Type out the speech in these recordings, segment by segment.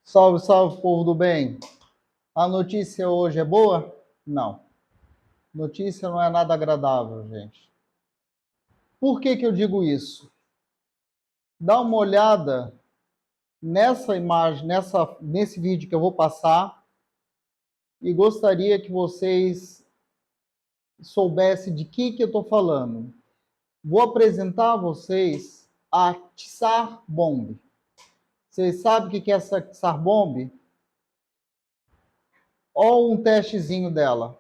Salve, salve, povo do bem. A notícia hoje é boa? Não. Notícia não é nada agradável, gente. Por que eu digo isso? Dá uma olhada nessa imagem, nesse vídeo que eu vou passar e gostaria que vocês soubessem de que eu estou falando. Vou apresentar a vocês a Tsar Bomb. Vocês sabem o que é essa Tsar Bomb? Olha um testezinho dela.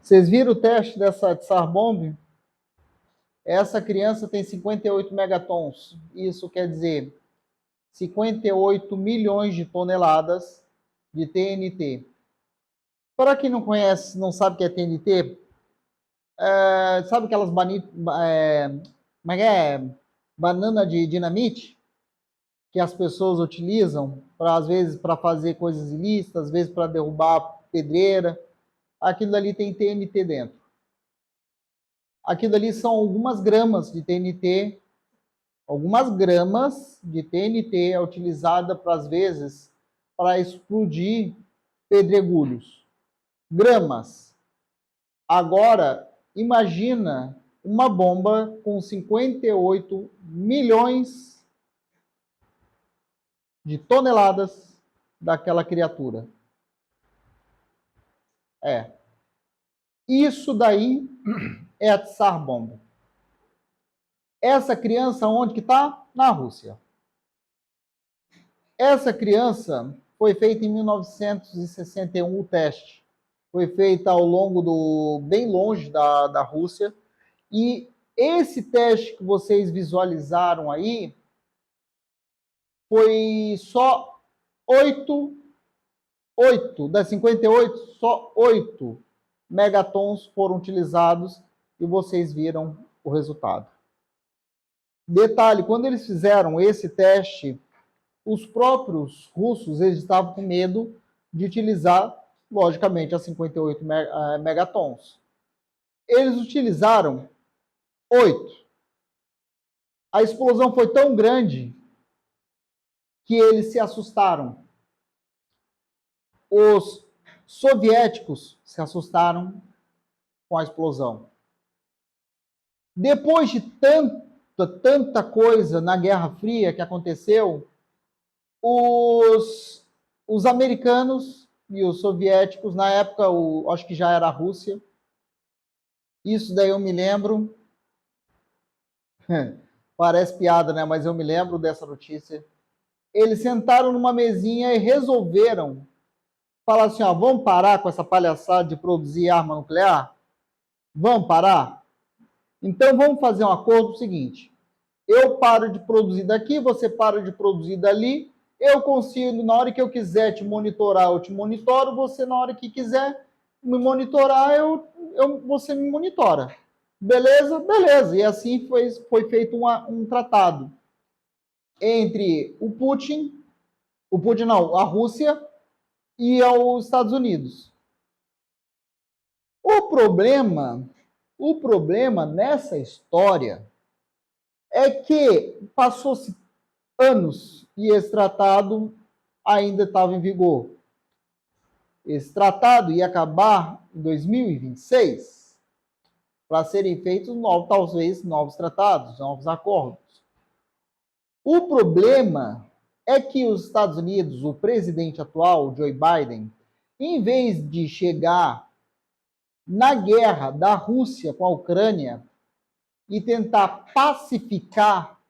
Vocês viram o teste dessa Tsar Bomb? Essa criança tem 58 megatons. Isso quer dizer 58 milhões de toneladas de TNT. Para quem não conhece, não sabe o que é TNT, sabe aquelas banana de dinamite que as pessoas utilizam para às vezes para fazer coisas ilícitas, às vezes para derrubar pedreira. Aquilo ali tem TNT dentro. Aquilo ali são algumas gramas de TNT. Algumas gramas de TNT é utilizada, para, às vezes, para explodir pedregulhos. Gramas. Agora, imagina uma bomba com 58 milhões de toneladas daquela criatura. Isso daí é a Tsar Bomb. Essa criança onde que está? Na Rússia. Essa criança foi feita em 1961 o teste. Foi feita ao longo bem longe da Rússia. E esse teste que vocês visualizaram aí foi só 8 das 58, só 8 megatons foram utilizados e vocês viram o resultado. Detalhe, quando eles fizeram esse teste, os próprios russos eles estavam com medo de utilizar, logicamente, a 58 megatons. Eles utilizaram 8. A explosão foi tão grande que eles se assustaram. Os soviéticos se assustaram com a explosão. Depois de tanta coisa na Guerra Fria que aconteceu, os americanos e os soviéticos, na época, acho que já era a Rússia, isso daí eu me lembro, parece piada, né? Mas eu me lembro dessa notícia. Eles sentaram numa mesinha e resolveram falar assim, ó, vamos parar com essa palhaçada de produzir arma nuclear? Vamos parar? Então vamos fazer um acordo seguinte, eu paro de produzir daqui, você para de produzir dali, eu consigo, na hora que eu quiser te monitorar, eu te monitoro, você na hora que quiser me monitorar, você me monitora. Beleza? Beleza. E assim foi feito um tratado entre a Rússia e os Estados Unidos. O problema nessa história é que passou-se anos e esse tratado ainda estava em vigor. Esse tratado ia acabar em 2026 para serem feitos talvez novos tratados, novos acordos. O problema é que os Estados Unidos, o presidente atual, Joe Biden, em vez de chegar na guerra da Rússia com a Ucrânia e tentar pacificar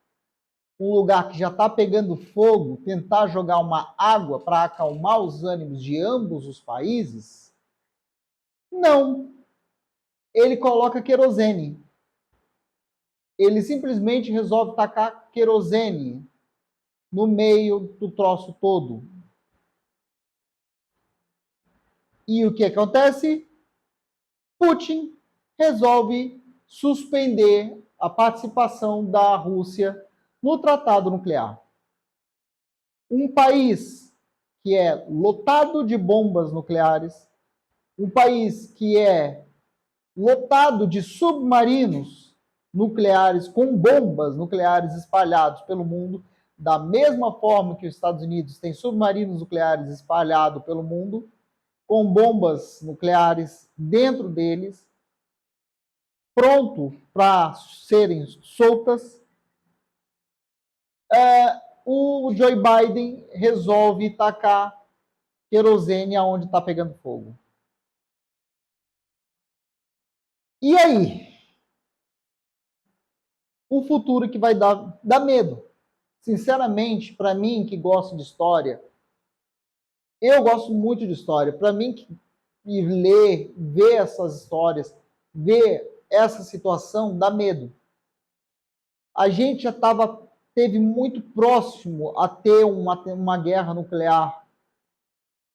um lugar que já está pegando fogo, tentar jogar uma água para acalmar os ânimos de ambos os países, Não. Ele coloca querosene. Ele simplesmente resolve tacar querosene no meio do troço todo. E o que acontece? Putin resolve suspender a participação da Rússia no tratado nuclear. Um país que é lotado de bombas nucleares, um país que é lotado de submarinos nucleares com bombas nucleares espalhados pelo mundo, da mesma forma que os Estados Unidos têm submarinos nucleares espalhados pelo mundo, com bombas nucleares dentro deles, pronto para serem soltas, o Joe Biden resolve tacar querosene aonde está pegando fogo. E aí? O futuro que vai dar medo. Sinceramente, para mim que gosto de história, eu gosto muito de história. Para mim que ler, ver essas histórias, ver essa situação dá medo. A gente já teve muito próximo a ter uma guerra nuclear.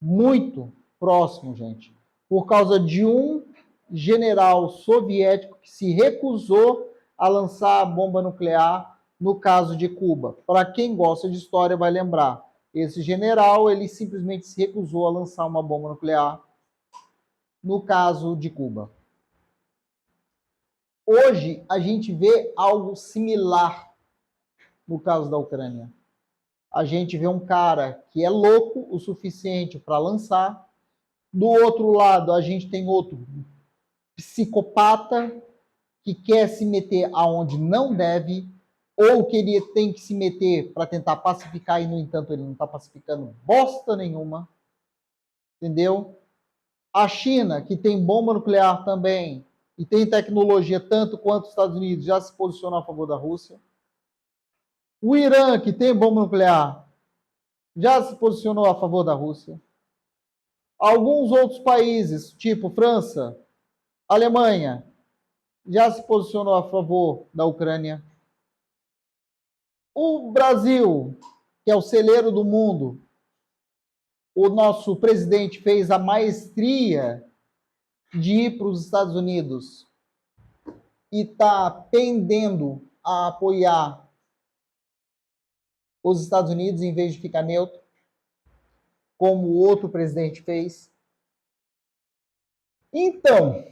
Muito próximo, gente. Por causa de um general soviético que se recusou a lançar a bomba nuclear no caso de Cuba. Para quem gosta de história vai lembrar. Esse general, ele simplesmente se recusou a lançar uma bomba nuclear no caso de Cuba. Hoje, a gente vê algo similar no caso da Ucrânia. A gente vê um cara que é louco o suficiente para lançar. Do outro lado, a gente tem outro psicopata que quer se meter aonde não deve, ou que ele tem que se meter para tentar pacificar e, no entanto, ele não está pacificando bosta nenhuma. Entendeu? A China, que tem bomba nuclear também, e tem tecnologia tanto quanto os Estados Unidos, já se posicionou a favor da Rússia. O Irã, que tem bomba nuclear, já se posicionou a favor da Rússia. Alguns outros países, tipo França, Alemanha, já se posicionou a favor da Ucrânia. O Brasil, que é o celeiro do mundo, o nosso presidente fez a maestria de ir para os Estados Unidos e está pendendo a apoiar os Estados Unidos em vez de ficar neutro, como o outro presidente fez. Então,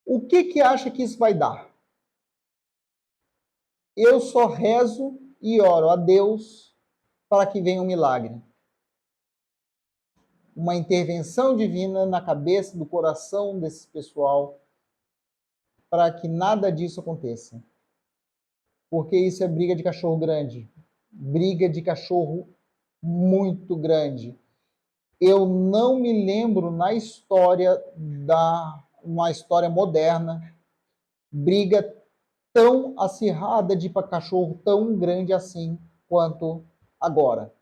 o que acha que isso vai dar? Eu só rezo e oro a Deus para que venha um milagre. Uma intervenção divina na cabeça, do coração desse pessoal, para que nada disso aconteça. Porque isso é briga de cachorro grande. Briga de cachorro muito grande. Eu não me lembro na história uma história moderna, briga tão acirrada de cachorro tão grande assim quanto agora.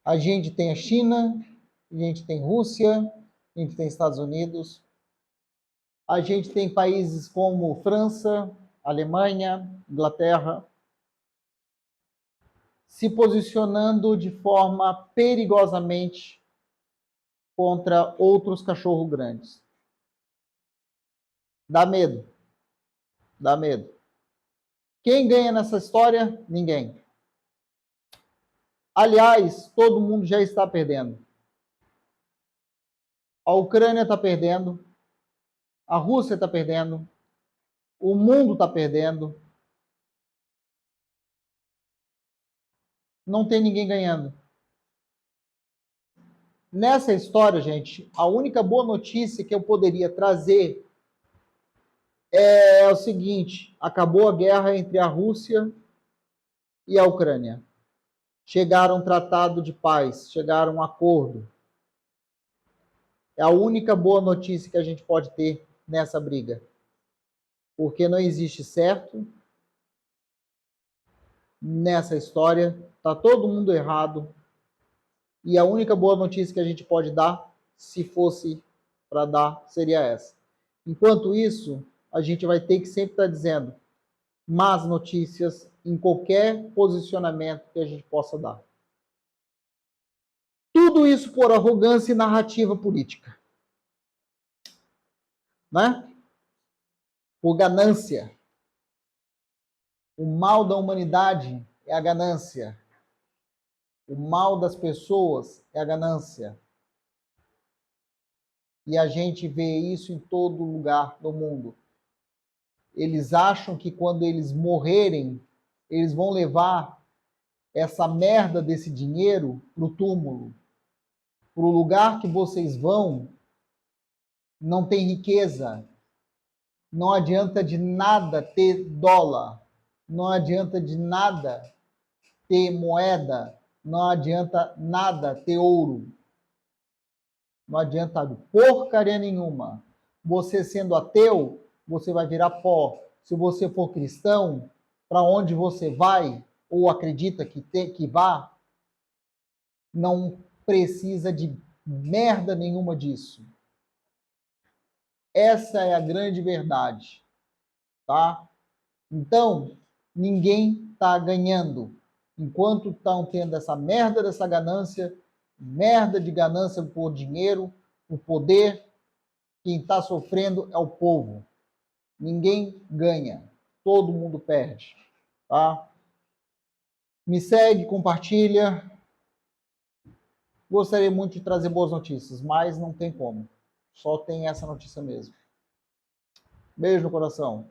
A gente tem a China, a gente tem Rússia, a gente tem Estados Unidos, a gente tem países como França, Alemanha, Inglaterra, se posicionando de forma perigosamente contra outros cachorros grandes. Dá medo. Dá medo. Quem ganha nessa história? Ninguém. Aliás, todo mundo já está perdendo. A Ucrânia está perdendo, a Rússia está perdendo, o mundo está perdendo. Não tem ninguém ganhando. Nessa história, gente, a única boa notícia que eu poderia trazer é o seguinte: acabou a guerra entre a Rússia e a Ucrânia. Chegaram a um tratado de paz, chegaram a um acordo. É a única boa notícia que a gente pode ter nessa briga. Porque não existe certo nessa história. Tá todo mundo errado. E a única boa notícia que a gente pode dar, se fosse para dar, seria essa. Enquanto isso, a gente vai ter que sempre estar dizendo más notícias em qualquer posicionamento que a gente possa dar. Tudo isso por arrogância e narrativa política. Né? Por ganância. O mal da humanidade é a ganância. O mal das pessoas é a ganância. E a gente vê isso em todo lugar do mundo. Eles acham que quando eles morrerem, eles vão levar essa merda desse dinheiro pro túmulo. Pro lugar que vocês vão, não tem riqueza. Não adianta de nada ter dólar. Não adianta de nada ter moeda. Não adianta nada ter ouro. Não adianta porcaria nenhuma. Você sendo ateu, você vai virar pó. Se você for cristão, para onde você vai, ou acredita que vá, não precisa de merda nenhuma disso. Essa é a grande verdade, tá? Então, ninguém está ganhando. Enquanto estão tendo essa merda dessa ganância, merda de ganância por dinheiro, por poder, quem está sofrendo é o povo. Ninguém ganha. Todo mundo perde. Tá? Me segue, compartilha. Gostaria muito de trazer boas notícias, mas não tem como. Só tem essa notícia mesmo. Beijo no coração.